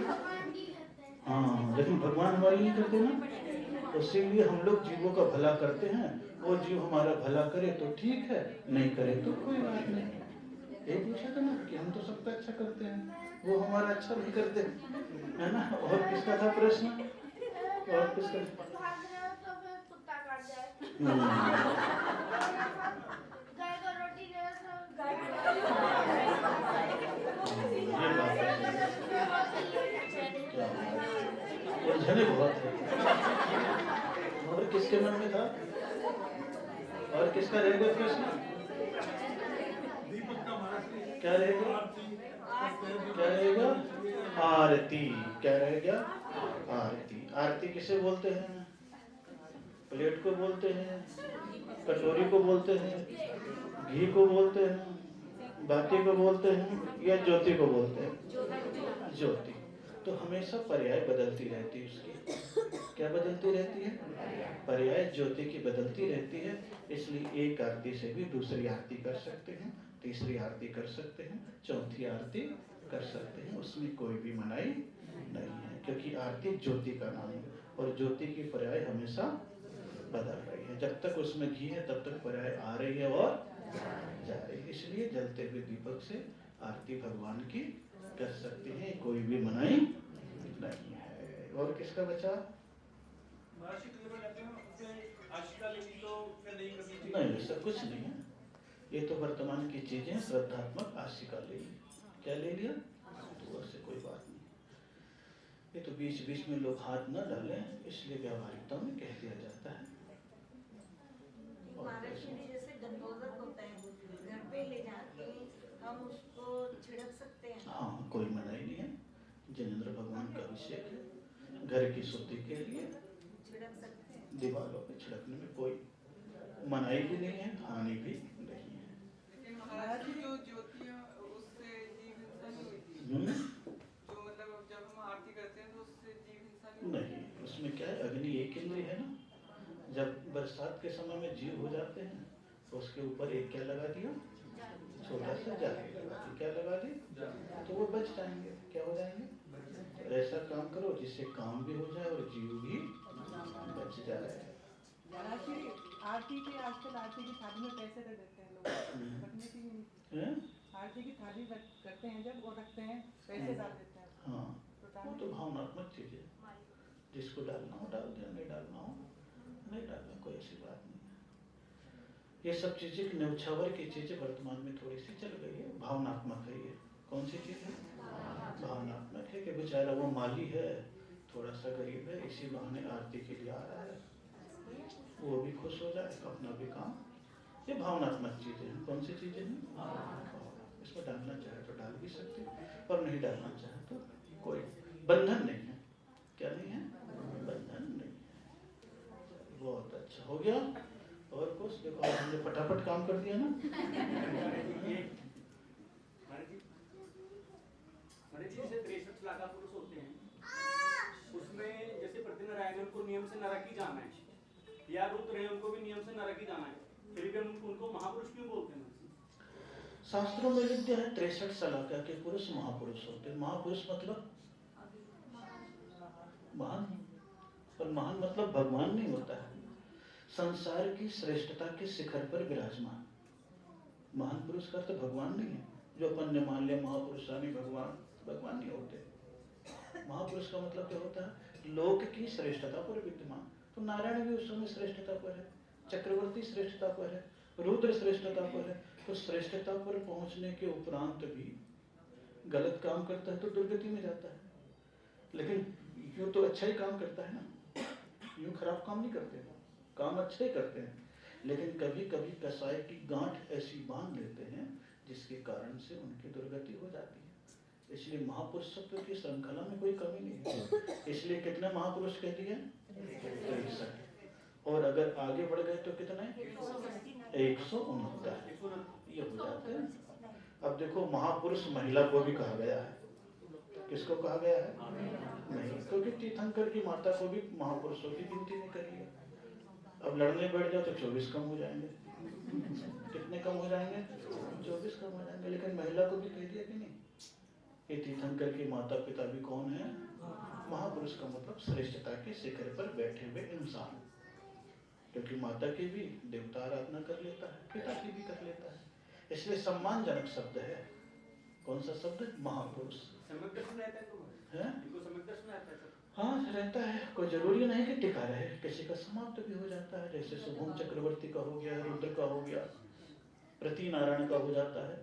हाँ, लेकिन भगवान हमारी नहीं करते ना, इसीलिए हम लोग जीवों का भला करते हैं। वो जीव हमारा भला करे तो ठीक है, नहीं करे तो कोई बात नहीं। एक पूछा था ना कि हम तो सबका अच्छा करते हैं, वो हमारा अच्छा नहीं करते, है ना। और किसका था प्रश्न? और किसका? उलझने बहुत है। और किसके मन में था? और किसका रहेगा प्रश्न? क्या रहेगा? क्या रहेगा? आरती। क्या रहेगा? आरती। आरती किसे बोलते हैं? प्लेट को बोलते हैं, कटोरी को बोलते हैं, घी को बोलते हैं, बाती को बोलते हैं, या ज्योति को बोलते हैं? ज्योति। तो हमेशा पर्याय बदलती रहती है उसकी। क्या बदलती रहती है? पर्याय ज्योति की बदलती रहती है। इसलिए एक आरती से भी दूसरी आरती कर सकते हैं, तीसरी आरती कर सकते हैं, चौथी आरती कर सकते हैं। उसमें कोई भी मनाही नहीं है, क्योंकि आरती ज्योति का नाम है और ज्योति की पर्याय हमेशा बदल रही है। जब तक उसमें घी है तब तक पर्याय आ रही है और जा रही है। इसलिए जलते हुए दीपक से आरती भगवान की कर सकते हैं, कोई भी मनाही नहीं है। और किसका बचा? नहीं, ऐसा कुछ नहीं है। ये तो वर्तमान की चीजें, श्रद्धात्मक आशिका ले ली। क्या ले लिया? तो उससे कोई बात नहीं। ये तो बीच बीच में लोग हाथ न डालें, इसलिए व्यावहारिकता में कह दिया जाता है। जैसे गंधोदक होता है, घर पे ले जाके हम उसको छिड़क सकते हैं। हाँ, कोई मनाही नहीं है। जिनेंद्र भगवान का अभिषेक है, घर की शुद्धि के लिए छिड़क सकते हैं। दीवारों पे छिड़कने में कोई मनाही भी नहीं है, हानि भी नहीं है। लेकिन महाराज जी जो ज्योति है उससे जीव हिंसा नहीं होती, जो मतलब जब हम आरती करते हैं तो उससे जीव हिंसा नहीं। उसमें क्या है, अग्नि एक इंद्रिय है ना। जब बरसात के समय में जीव हो जाते हैं तो उसके ऊपर एक क्या लगा दिया? छोटा सा जाली लगा दी। क्या लगा दी? तो वो बच जाएंगे। क्या हो जाएंगे? ऐसा काम करो जिससे काम भी हो जाए और जीव भी बच जाए। आरती के आजकल आरती की थाली में पैसे रख देते हैं लोग, रखने की आरती की थाली करते हैं जब, वो रखते हैं, पैसे डाल देते हैं। हाँ, वो तो भावनात्मक चीज है। जिसको डालना हो डाल दिया, नहीं डालना हो नहीं डालना, कोई ऐसी बात नहीं है। ये सब चीजें न्यौछावर की चीजें वर्तमान में थोड़ी सी चल गई है। भावनात्मक है ये। कौन सी चीज है? भावनात्मक है कि बेचारा वो माली है, थोड़ा सा गरीब है, इसी बहाने आरती के लिए आ रहा है, वो भी खुश हो जाए, अपना भी काम। ये भावनात्मक चीजें हैं। कौन सी चीजें हैं? इसमें डालना चाहे तो डाल भी सकते, और नहीं डालना चाहे तो कोई बंधन नहीं है। क्या नहीं है? बंधन नहीं है। बहुत अच्छा हो गया। और कुछ देखो, हमने फटाफट काम कर दिया ना। जैसे 63 लाखा पुरुष होते हैं, उसमें जैसे प्रतिनारायण उनको नियम से नरक ही जाना है, या रुद्र है उनको भी नियम से नरक ही जाना है, फिर भी हम उनको महापुरुष क्यों बोलते हैं? शास्त्रों में लिख दिया है 63 सलाका के पुरुष महापुरुष होते हैं। महापुरुष मतलब महान, पर महान मतलब भगवान नहीं होता है। संसार की श्रेष्ठता के शिखर पर विराजमान महान पुरुष का तो भगवान नहीं है। जो अपन ने मान लिया महापुरुष यानी भगवान, भगवान नहीं होते। महापुरुष का मतलब क्या होता है? लोक की श्रेष्ठता पर विद्यमान। तो नारायण भी उस समय श्रेष्ठता पर है, चक्रवर्ती श्रेष्ठता पर है, रुद्र श्रेष्ठता पर है। तो श्रेष्ठता पर पहुंचने के उपरांत भी गलत काम करता है तो दुर्गति में जाता है। लेकिन यूं तो अच्छा ही काम करता है ना, यूं खराब काम नहीं करते, काम अच्छे ही करते हैं। लेकिन कभी कभी कसाई की गांठ ऐसी बांध लेते हैं जिसके कारण से उनकी दुर्गति हो जाती है। इसलिए महापुरुषत्व की श्रृंखला में कोई कमी नहीं है। इसलिए कितने महापुरुष कह दिए? 63। और अगर आगे बढ़ गए तो कितने? 169 ये हो जाते हैं। अब देखो, महापुरुष महिला को भी कहा गया है। किसको कहा गया है? नहीं, क्योंकि तीर्थंकर की माता को भी महापुरुषों की गिनती में करी है। अब लड़ने बैठ जाओ तो 24 कम हो जाएंगे। कितने कम हो जाएंगे? 24 कम हो जाएंगे। लेकिन महिला को भी कह दिया कि नहीं, ये तीर्थंकर के माता पिता भी कौन है? महापुरुष का मतलब श्रेष्ठता के शिखर पर बैठे हुए इंसान। क्योंकि माता की भी देवता आराधना कर लेता है, पिता की भी कर लेता है, इसलिए सम्मानजनक शब्द है। कौन सा शब्द? महापुरुष। हाँ, रहता है। कोई जरूरी नहीं कि टिका रहे, किसी का समाप्त भी हो जाता है। जैसे शुभम चक्रवर्ती का हो गया, रुद्र का हो गया, प्रतिनारायण का हो जाता है।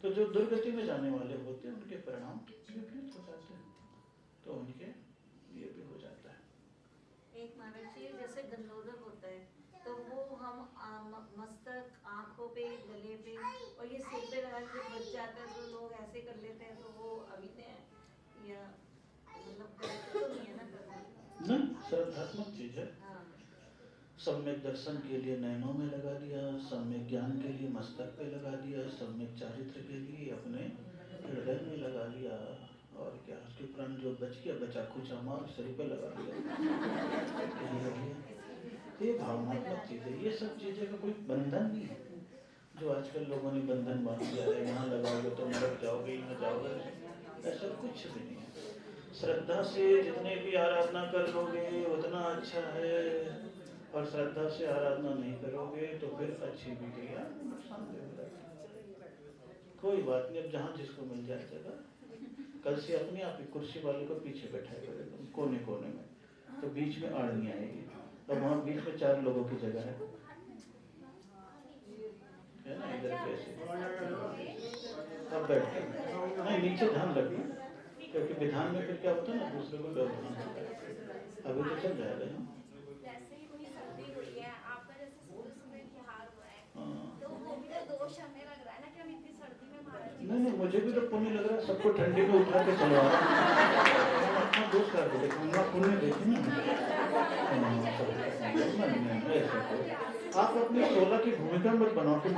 तो जो दुर्गति में जाने वाले होते हैं उनके परिणाम विपरीत हो जाते हैं, तो उनके ये भी हो जाता है। एक महाराज जी जैसे गंधोदक होता है तो वो हम मस्तक, आंखों पे, गले पे और ये सिर पे लगा के बच जाता है तो लोग ऐसे कर लेते हैं, तो वो अभिनय है या मतलब गलत तो नहीं है ना करना? नहीं, श्रद्धात्मक चीज है। हाँ। सम्यक दर्शन के लिए नैनों में लगा दिया, सम्यक ज्ञान के लिए मस्तक पे लगा दिया, सम्यक चारित्र के लिए अपने हृदय में लगा लिया, और क्या उसके प्राण जो बच गया बचा खुचा मार शरीर पे लगा दिया। ये भावनात्मक चीज है। ये सब चीजें का कोई बंधन नहीं है जो आजकल लोगों ने बंधन बांध दिया है, यहाँ लगाओगे तो नरक जाओगे, यहाँ जाओगे, ऐसा कुछ भी नहीं है। श्रद्धा से जितने भी आराधना कर लोगे उतना अच्छा है, और श्रद्धा से आराधना नहीं करोगे तो फिर अच्छी भी क्रिया नुकसान देगा। कोई बात नहीं, अब जहाँ जिसको मिल जाए जगह, कल से अपने आप ही कुर्सी वाले को पीछे बैठाया करेगा कोने कोने में, तो बीच में आड़ नहीं आएगी। अब वहाँ बीच में 4 लोगों की जगह है ना, इधर कैसे अब बैठते नहीं, नीचे ध्यान रखना, क्योंकि विधान में फिर क्या होता है ना, दूसरे को व्यवधान होता है। अभी तो चल जाएगा ना। जैसे ही कोई सर्दी हुई है, आपका जैसे सूर्य की हार हुआ है, तो वो भी तो दोष हमें लग रहा है ना कि हम इतनी सर्दी में महाराज जी नहीं, मुझे भी तो पुण्य लग रहा है, सबको ठंडी में उठा के चलवा रहा हूं। अपना दोस्त कर दो, देखूंगा पुण्य देखे ना। आप अपनी 16 की भूमिका मत बनाओ कि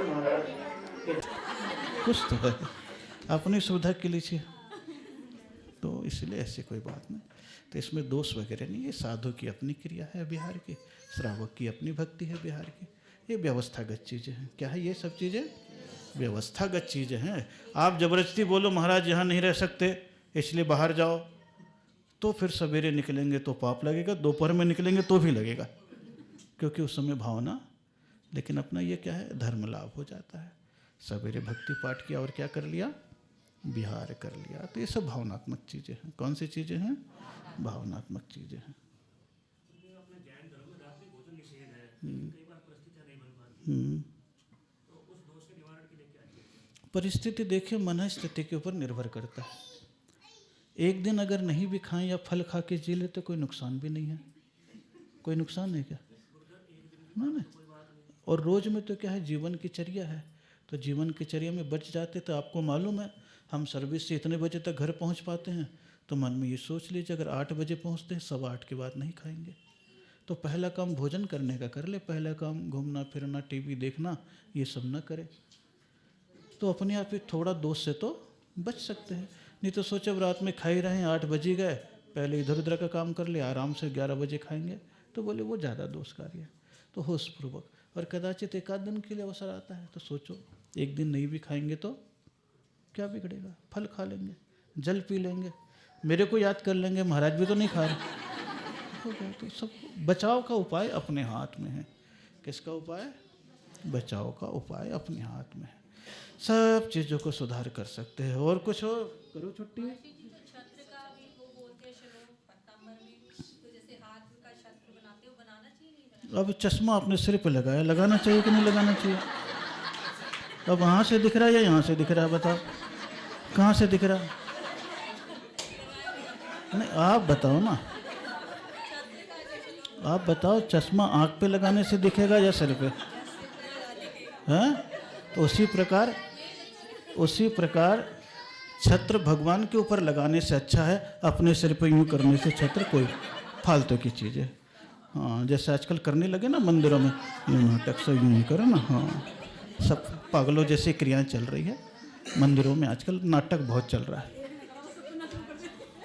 महाराज कुछ तो है, अपनी सुविधा के लिए, तो इसलिए ऐसी कोई बात नहीं। तो इसमें दोष वगैरह नहीं, ये साधु की अपनी क्रिया है बिहार की, श्रावक की अपनी भक्ति है बिहार की, ये व्यवस्थागत चीज़ें हैं। क्या है ये सब चीज़ें? व्यवस्थागत चीज़ें हैं। आप जबरदस्ती बोलो महाराज यहाँ नहीं रह सकते इसलिए बाहर जाओ, तो फिर सवेरे निकलेंगे तो पाप लगेगा, दोपहर में निकलेंगे तो भी लगेगा, क्योंकि उस समय भावना। लेकिन अपना ये क्या है, धर्म लाभ हो जाता है। सवेरे भक्ति पाठ किया और क्या कर लिया, विहार कर लिया। तो ये सब भावनात्मक चीज़ें हैं। कौन सी चीज़ें हैं? भावनात्मक चीज़ें हैं। परिस्थिति देखिए, मन स्थिति के ऊपर निर्भर करता है। एक दिन अगर नहीं भी खाएं या फल खा के जी ले तो कोई नुकसान भी नहीं है। कोई नुकसान है क्या? नहीं। और रोज में तो क्या है, जीवन की चर्या है, तो जीवन की चर्या में बच जाते। तो आपको मालूम है हम सर्विस से इतने बजे तक घर पहुंच पाते हैं, तो मन में ये सोच लीजिए अगर 8 बजे पहुंचते हैं, 8:15 के बाद नहीं खाएंगे। तो पहला काम भोजन करने का कर ले, पहला काम घूमना फिरना टीवी देखना ये सब ना करें, तो अपने आप ही थोड़ा दोष से तो बच सकते हैं। नहीं तो सोचे अब रात में खा ही रहे हैं, 8 बजे गए, पहले इधर उधर का काम कर ले, आराम से 11 बजे खाएंगे, तो बोले वो ज़्यादा दोषकारी है। तो होशपूर्वक, और कदाचित 1 आध दिन के लिए अवसर आता है तो सोचो एक दिन नहीं भी खाएंगे तो क्या बिगड़ेगा, फल खा लेंगे, जल पी लेंगे, मेरे को याद कर लेंगे महाराज भी तो नहीं खा रहे। तो सब बचाव का उपाय अपने हाथ में है। किसका उपाय? बचाव का उपाय अपने हाथ में है। सब चीज़ों को सुधार कर सकते हैं। और कुछ हो करो छुट्टी। अब चश्मा अपने सिर पे लगाया, लगाना चाहिए कि नहीं लगाना चाहिए? अब वहाँ से दिख रहा है या यहाँ से दिख रहा है? बताओ कहाँ से दिख रहा है? नहीं आप बताओ ना, आप बताओ, चश्मा आँख पे लगाने से दिखेगा या सिर पे? हैं? तो उसी प्रकार छत्र भगवान के ऊपर लगाने से अच्छा है, अपने सिर पे यूँ करने से छत्र कोई फालतू की चीज़ है। हाँ, जैसे आजकल करने लगे ना मंदिरों में, यूँ नाटक से यूँ करो ना। हाँ, सब पागलों जैसी क्रियाएं चल रही है मंदिरों में आजकल, नाटक बहुत चल रहा है।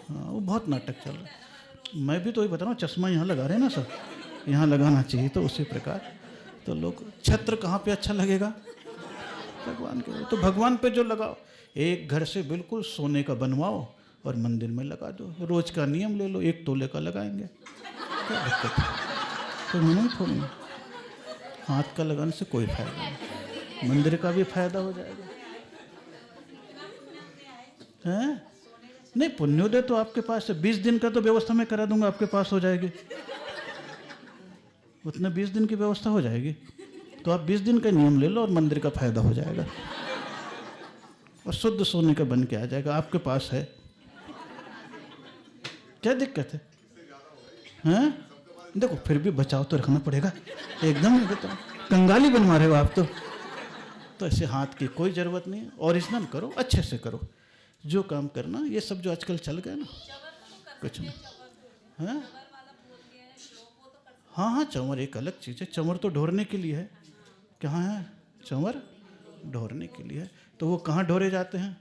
हाँ, वो बहुत नाटक चल रहा है। मैं भी तो वही बता रहा हूँ, चश्मा यहाँ लगा रहे हैं ना सब, यहाँ लगाना चाहिए। तो उसी प्रकार तो लोग, छत्र कहाँ पे अच्छा लगेगा? भगवान के। तो भगवान पे जो लगाओ, एक घर से बिल्कुल सोने का बनवाओ और मंदिर में लगा दो। रोज का नियम ले लो, 1 तोले का लगाएंगे, क्या दिक्कत है? तो नहीं थोड़ी, हाथ का लगाने से कोई फायदा नहीं, मंदिर का भी फायदा हो जाएगा। हैं? नहीं, पुण्योदय तो आपके पास है, 20 दिन का तो व्यवस्था मैं करा दूंगा, आपके पास हो जाएगी। उतने 20 दिन की व्यवस्था हो जाएगी, तो आप 20 दिन का नियम ले लो और मंदिर का फायदा हो जाएगा, और शुद्ध सोने का बन के आ जाएगा, आपके पास है। क्या दिक्कत है? हैं? देखो फिर भी बचाव तो रखना पड़ेगा, एकदम नहीं बताओ, कंगाली बनवा रहे हो आप तो ऐसे हाथ की कोई ज़रूरत नहीं है। ओरिजिनल करो, अच्छे से करो जो काम करना। ये सब जो आजकल चल गया ना, कुछ नहीं। हाँ हाँ हाँ, चंवर एक अलग चीज़ है। चंवर तो ढोरने के लिए है। कहाँ है चंवर? ढोरने के लिए है। तो वो कहाँ ढोरे जाते हैं?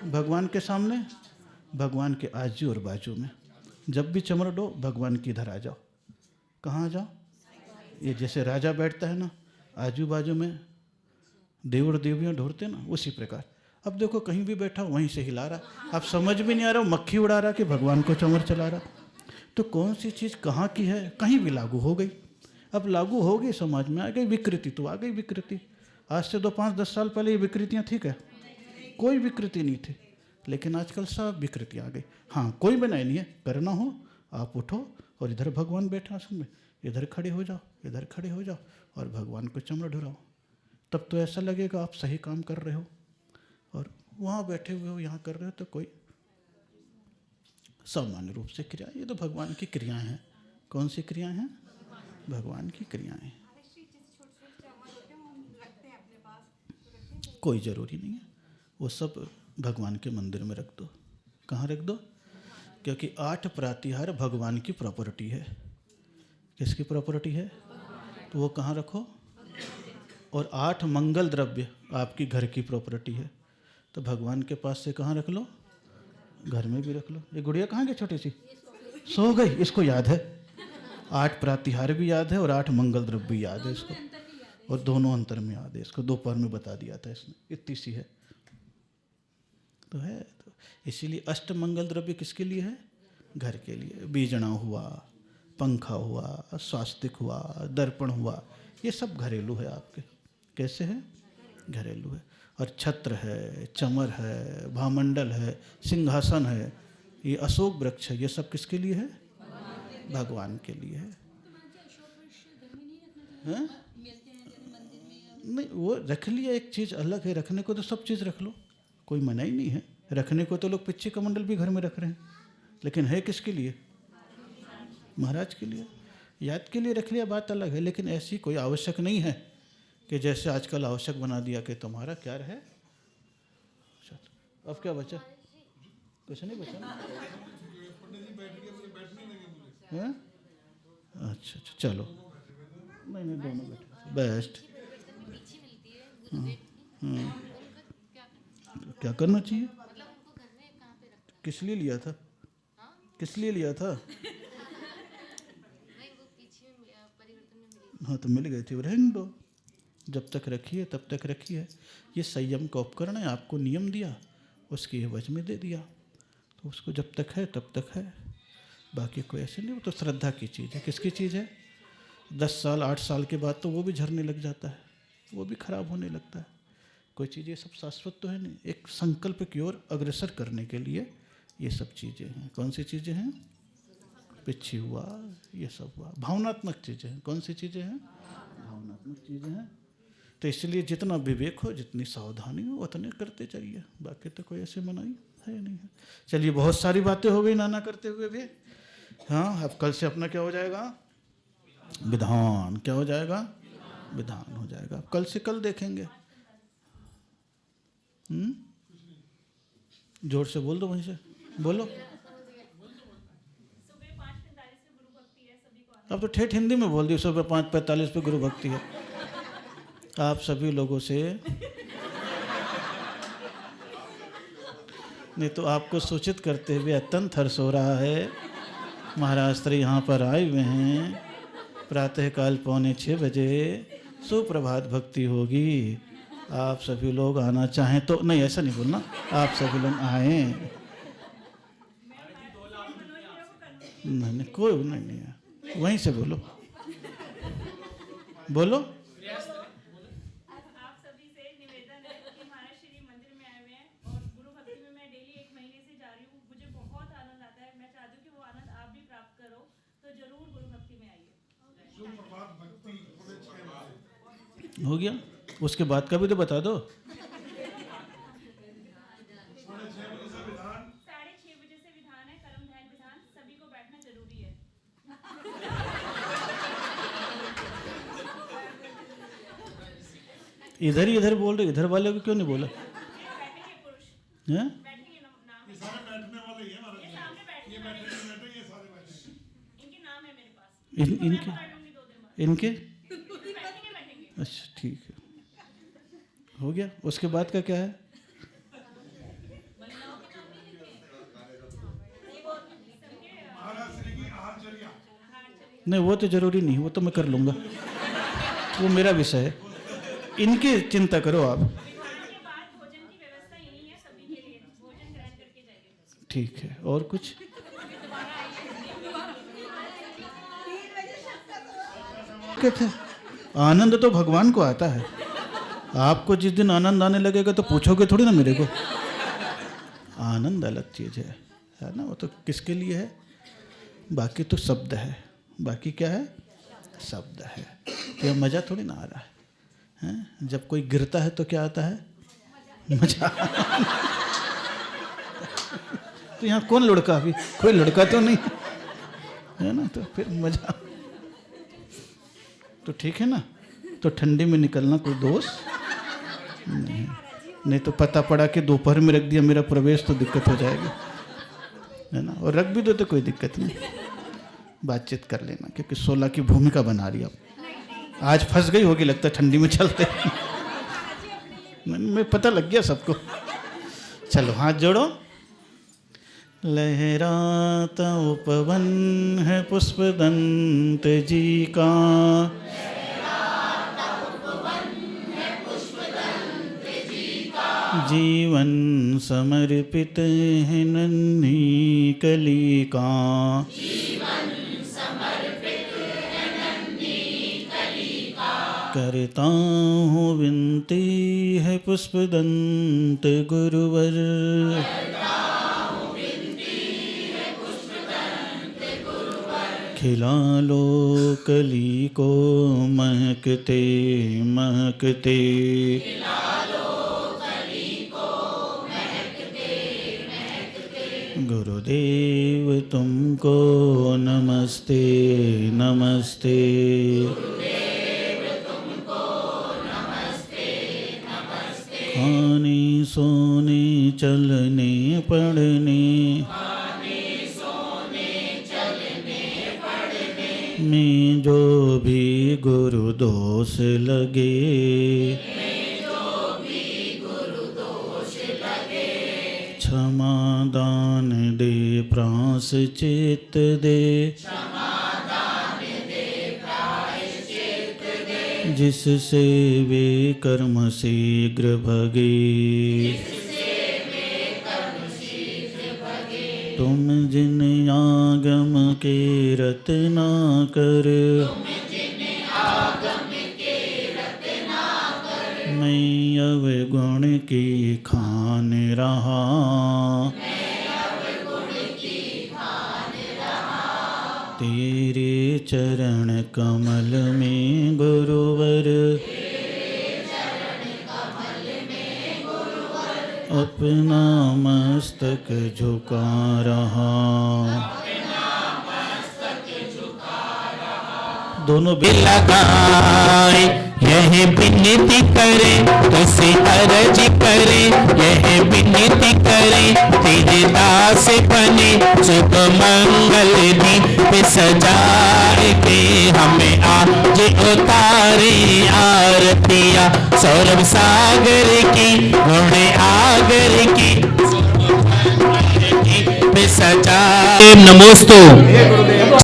भगवान के सामने, भगवान के आजू और बाजू में। जब भी चंवर ढो, भगवान की इधर आ जाओ। कहाँ आ जाओ? ये जैसे राजा बैठता है ना आजू बाजू में, देव और देवियाँ ढोरते ना, उसी प्रकार। अब देखो कहीं भी बैठा वहीं से हिला रहा, अब समझ भी नहीं आ रहा मक्खी उड़ा रहा कि भगवान को चंवर चला रहा। तो कौन सी चीज़ कहाँ की है, कहीं भी लागू हो गई। अब लागू हो गई, समाज में आ गई विकृति, तो आ गई विकृति। आज से 2-5-10 साल पहले ये विकृतियाँ थी क्या? कोई विकृति नहीं थी, लेकिन आजकल सब विकृति आ गई। हाँ, कोई बनाई नहीं है, करना हो आप उठो और इधर भगवान बैठा आसन में, इधर खड़े हो जाओ, इधर खड़े हो जाओ और भगवान को चंवर ढुराओ। तब तो ऐसा लगेगा आप सही काम कर रहे हो। और वहाँ बैठे हुए हो, यहाँ कर रहे हो, तो कोई सामान्य रूप से क्रिया, ये तो भगवान की क्रियाएं हैं। कौन सी क्रियाएं हैं? भगवान की क्रियाएं हैं। कोई ज़रूरी नहीं है, वो सब भगवान के मंदिर में रख दो। कहाँ रख दो? क्योंकि 8 प्रातिहार भगवान की प्रॉपर्टी है। किसकी प्रॉपर्टी है? तो वो कहाँ रखो? और 8 मंगल द्रव्य आपकी घर की प्रॉपर्टी है, तो भगवान के पास से कहाँ रख लो? घर में भी रख लो। ये गुड़िया कहाँ गई छोटी सी? सो गई। इसको याद है, 8 प्रातिहार भी याद है और 8 मंगल द्रव्य भी याद है इसको, और दोनों अंतर में याद है इसको। दोपहर में बता दिया था इसने, इतनी सी है तो है। तो इसीलिए अष्ट मंगल द्रव्य किसके लिए है? घर के लिए। बीजणा हुआ, पंखा हुआ, स्वास्तिक हुआ, दर्पण हुआ, ये सब घरेलू है आपके। कैसे है? घरेलू है। और छत्र है, चमर है, भामंडल है, सिंहासन है, ये अशोक वृक्ष है, ये सब किसके लिए है? भगवान के लिए है। हैं? नहीं, वो रख लिया, एक चीज़ अलग है। रखने को तो सब चीज़ रख लो, कोई मना ही नहीं है। रखने को तो लोग पिच्ची कमंडल भी घर में रख रहे हैं, लेकिन है किसके लिए? महाराज के लिए। याद के लिए रख लिया, बात अलग है, लेकिन ऐसी कोई आवश्यक नहीं है कि जैसे आजकल आवश्यक बना दिया कि तुम्हारा क्या रहे। अब क्या बचा? कुछ नहीं बचा। हैं? अच्छा अच्छा, चलो। नहीं नहीं, दोनों बैठे बेस्ट। क्या करना चाहिए? किस लिए लिया था? किस लिए लिया था? हाँ तो मिल गई थी, रहने दो। जब तक रखिए तब तक रखिए। ये संयम का उपकरण है, आपको नियम दिया, उसकी एवज में दे दिया, तो उसको जब तक है तब तक है। बाकी कोई ऐसे नहीं। वो तो श्रद्धा की चीज़ है। किसकी चीज़ है? 10 साल 8 साल के बाद तो वो भी झरने लग जाता है, वो भी खराब होने लगता है। कोई चीज़ ये सब शाश्वत तो है नहीं। एक संकल्प की ओर अग्रसर करने के लिए ये सब चीज़ें हैं। कौन सी चीज़ें हैं? पिछी हुआ, ये सब हुआ। भावनात्मक चीज़ें हैं। कौन सी चीज़ें हैं? भावनात्मक चीज़ें हैं। तो इसलिए जितना विवेक हो, जितनी सावधानी हो, उतने करते चलिए। बाकी तो कोई ऐसे मनाही है नहीं है। चलिए, बहुत सारी बातें हो गई नाना करते हुए भी। हाँ, अब कल से अपना क्या हो जाएगा? विधान। क्या हो जाएगा? विधान हो जाएगा। कल से कल देखेंगे। जोर से बोल दो, वहीं से बोलो। अब तो ठेठ हिंदी में बोल दी। सुबह 5:45 पे गुरु भक्ति है। आप सभी लोगों से नहीं तो आपको सूचित करते हुए अत्यंत हर्ष हो रहा है। महाराज श्री यहाँ पर आए हुए हैं। प्रातःकाल 5:45 बजे सुप्रभात भक्ति होगी। आप सभी लोग आना चाहें तो, नहीं ऐसा नहीं बोलना, आप सभी लोग आए। नहीं कोई नहीं है, वहीं से बोलो बोलो। आप सभी से निवेदन है कि महाराज श्री मंदिर में आए हुए हैं और गुरु भक्ति में मैं डेली 1 महीने से जा रही हूँ। मुझे बहुत आनंद आता है। मैं चाहती हूँ कि वो आनंद आप भी प्राप्त करो, तो जरूर गुरु भक्ति में आइए। हो गया। उसके बाद का भी तो बता दो। 6:30 बजे से विधान है, कर्म ध्यान विधान। सभी को बैठना जरूरी है। इधर ही इधर बोल रहे, इधर वाले को क्यों नहीं बोला? हैं? इनके इनके अच्छा ठीक है, हो गया। उसके बाद का क्या है? नहीं वो तो जरूरी नहीं, वो तो मैं कर लूँगा, वो मेरा विषय है। इनकी चिंता करो आप। ठीक है, और कुछ? कहते आनंद तो भगवान को आता है, आपको जिस दिन आनंद आने लगेगा तो पूछोगे थोड़ी ना मेरे को। आनंद अलग चीज़ है ना, वो तो किसके लिए है? बाकी तो शब्द है, बाकी क्या है? शब्द है। तो मज़ा थोड़ी ना आ रहा है। जब कोई गिरता है तो क्या आता है? मज़ा। तो यहाँ कौन लड़का? अभी कोई लड़का तो नहीं है ना, तो फिर मज़ा। तो ठीक है ना, तो ठंडी में निकलना कोई दोष नहीं तो पता पड़ा कि दोपहर में रख दिया मेरा प्रवेश, तो दिक्कत हो जाएगी, है ना। और रख भी दो तो कोई दिक्कत नहीं, बातचीत कर लेना, क्योंकि 16 की भूमिका बना रही अब। आज फंस गई होगी लगता है ठंडी में चलते। मैं पता लग गया सबको। चलो हाथ जोड़ो। लहराता उपवन है पुष्पदंत जी का, जीवन समर्पित है नन्ही कली का, करता हूँ विनती है पुष्पदंत गुरुवर, खिला लो कली को महकते महकते, गुरुदेव तुमको नमस्ते नमस्ते, खाने सोने चलने पढ़ने में जो भी गुरु दोष लगे, क्षमा दान दे प्रायश्चित दे, जिससे वे कर्म शीघ्र भगे, तुम जिन आगम के रत्ना कर, मैं अवगुण की खान रहा, तेरे चरण कमल में गुरुवर, अपना मस्तक झुका रहा। दोनों भी लगाए यह विनती करे, तुझसे अर्ज करे, यह विनती करे, तेरे दास बने सुख मंगल दीप सजाए के, हमें आज उतारे आरतिया सौरभ सागर की, गुण आगर की सजाए। नमोस्तु।